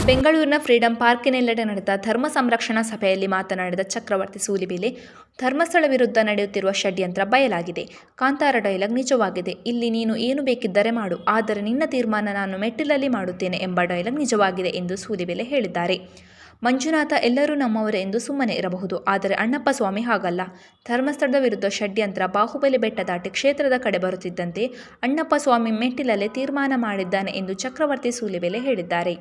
ಬೆಂಗಳೂರಿನ ಫ್ರೀಡಂ ಪಾರ್ಕಿನೆಲ್ಲೆಡೆ ನಡೆದ ಧರ್ಮ ಸಂರಕ್ಷಣಾ ಸಭೆಯಲ್ಲಿ ಮಾತನಾಡಿದ ಚಕ್ರವರ್ತಿ ಸೂಲಿಬೆಲೆ, ಧರ್ಮಸ್ಥಳ ವಿರುದ್ಧ ನಡೆಯುತ್ತಿರುವ ಷಡ್ಯಂತ್ರ ಬಯಲಾಗಿದೆ. ಕಾಂತಾರ ಡೈಲಾಗ್ ನಿಜವಾಗಿದೆ. ಇಲ್ಲಿ ನೀನು ಏನು ಬೇಕಿದ್ದರೆ ಮಾಡು, ಆದರೆ ನಿನ್ನ ತೀರ್ಮಾನ ನಾನು ಮೆಟ್ಟಿಲಲ್ಲಿ ಮಾಡುತ್ತೇನೆ ಎಂಬ ಡೈಲಾಗ್ ನಿಜವಾಗಿದೆ ಎಂದು ಸೂಲಿಬೆಲೆ ಹೇಳಿದ್ದಾರೆ. ಮಂಜುನಾಥ ಎಲ್ಲರೂ ನಮ್ಮವರೇ ಎಂದು ಸುಮ್ಮನೆ ಇರಬಹುದು, ಆದರೆ ಅಣ್ಣಪ್ಪ ಸ್ವಾಮಿ ಹಾಗಲ್ಲ. ಧರ್ಮಸ್ಥಳದ ವಿರುದ್ಧ ಷಡ್ಯಂತ್ರ ಬಾಹುಬಲಿ ಬೆಟ್ಟ ದಾಟಿ ಕ್ಷೇತ್ರದ ಕಡೆ ಬರುತ್ತಿದ್ದಂತೆ ಅಣ್ಣಪ್ಪ ಸ್ವಾಮಿ ಮೆಟ್ಟಿಲಲ್ಲೇ ತೀರ್ಮಾನ ಮಾಡಿದ್ದಾನೆ ಎಂದು ಚಕ್ರವರ್ತಿ ಸೂಲಿಬೆಲೆ ಹೇಳಿದ್ದಾರೆ.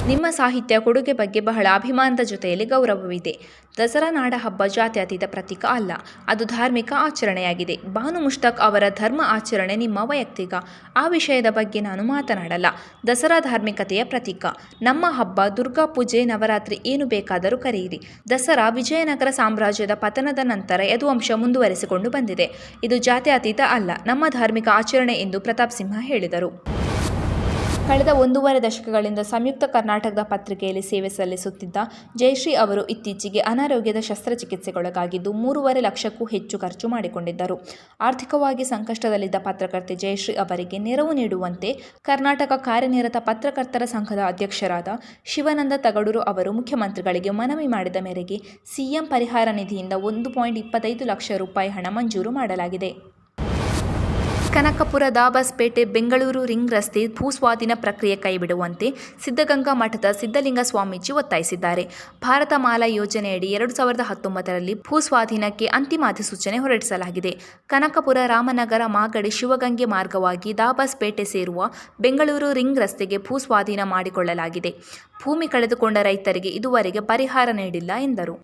ನಿಮ್ಮ ಸಾಹಿತ್ಯ ಕೊಡುಗೆ ಬಗ್ಗೆ ಬಹಳ ಅಭಿಮಾನದ ಜೊತೆಯಲ್ಲಿ ಗೌರವವಿದೆ. ದಸರಾ ನಾಡಹಬ್ಬ ಜಾತ್ಯತೀತ ಪ್ರತೀಕ ಅಲ್ಲ, ಅದು ಧಾರ್ಮಿಕ ಆಚರಣೆಯಾಗಿದೆ. ಬಾನು ಮುಷ್ತಾಕ್ ಅವರ ಧರ್ಮ ಆಚರಣೆ ನಿಮ್ಮ ವೈಯಕ್ತಿಕ. ಆ ವಿಷಯದ ಬಗ್ಗೆ ನಾನು ಮಾತನಾಡಲ್ಲ. ದಸರಾ ಧಾರ್ಮಿಕತೆಯ ಪ್ರತೀಕ. ನಮ್ಮ ಹಬ್ಬ, ದುರ್ಗಾ ಪೂಜೆ, ನವರಾತ್ರಿ ಏನು ಬೇಕಾದರೂ ಕರೆಯಿರಿ. ದಸರಾ ವಿಜಯನಗರ ಸಾಮ್ರಾಜ್ಯದ ಪತನದ ನಂತರ ಯದುವಂಶ ಮುಂದುವರೆಸಿಕೊಂಡು ಬಂದಿದೆ. ಇದು ಜಾತ್ಯತೀತ ಅಲ್ಲ, ನಮ್ಮ ಧಾರ್ಮಿಕ ಆಚರಣೆ ಎಂದು ಪ್ರತಾಪ್ ಸಿಂಹ ಹೇಳಿದರು. ಕಳೆದ 1.5 ದಶಕಗಳಿಂದ ಸಂಯುಕ್ತ ಕರ್ನಾಟಕದ ಪತ್ರಿಕೆಯಲ್ಲಿ ಸೇವೆ ಸಲ್ಲಿಸುತ್ತಿದ್ದ ಜಯಶ್ರೀ ಅವರು ಇತ್ತೀಚೆಗೆ ಅನಾರೋಗ್ಯದ ಶಸ್ತ್ರಚಿಕಿತ್ಸೆಗೊಳಗಾಗಿದ್ದು 3.5 ಲಕ್ಷಕ್ಕೂ ಹೆಚ್ಚು ಖರ್ಚು ಮಾಡಿಕೊಂಡಿದ್ದರು. ಆರ್ಥಿಕವಾಗಿ ಸಂಕಷ್ಟದಲ್ಲಿದ್ದ ಪತ್ರಕರ್ತೆ ಜಯಶ್ರೀ ಅವರಿಗೆ ನೆರವು ನೀಡುವಂತೆ ಕರ್ನಾಟಕ ಕಾರ್ಯನಿರತ ಪತ್ರಕರ್ತರ ಸಂಘದ ಅಧ್ಯಕ್ಷರಾದ ಶಿವಾನಂದ ತಗಡೂರು ಅವರು ಮುಖ್ಯಮಂತ್ರಿಗಳಿಗೆ ಮನವಿ ಮಾಡಿದ ಮೇರೆಗೆ ಸಿಎಂ ಪರಿಹಾರ ನಿಧಿಯಿಂದ 1.25 ಲಕ್ಷ ರೂಪಾಯಿ ಹಣ ಮಂಜೂರು ಮಾಡಲಾಗಿದೆ. ಕನಕಪುರ, ದಾಬಸ್ಪೇಟೆ, ಬೆಂಗಳೂರು ರಿಂಗ್ ರಸ್ತೆ ಭೂಸ್ವಾಧೀನ ಪ್ರಕ್ರಿಯೆ ಕೈಬಿಡುವಂತೆ ಸಿದ್ಧಗಂಗಾ ಮಠದ ಸಿದ್ಧಲಿಂಗ ಸ್ವಾಮೀಜಿ ಒತ್ತಾಯಿಸಿದ್ದಾರೆ. ಭಾರತ ಮಾಲಾ ಯೋಜನೆಯಡಿ 2019ರಲ್ಲಿ ಭೂಸ್ವಾಧೀನಕ್ಕೆ ಅಂತಿಮ ಅಧಿಸೂಚನೆ ಹೊರಡಿಸಲಾಗಿದೆ. ಕನಕಪುರ, ರಾಮನಗರ, ಮಾಗಡಿ, ಶಿವಗಂಗೆ ಮಾರ್ಗವಾಗಿ ದಾಬಸ್ಪೇಟೆ ಸೇರುವ ಬೆಂಗಳೂರು ರಿಂಗ್ ರಸ್ತೆಗೆ ಭೂಸ್ವಾಧೀನ ಮಾಡಿಕೊಳ್ಳಲಾಗಿದೆ. ಭೂಮಿ ಕಳೆದುಕೊಂಡ ರೈತರಿಗೆ ಇದುವರೆಗೆ ಪರಿಹಾರ ನೀಡಿಲ್ಲ ಎಂದರು.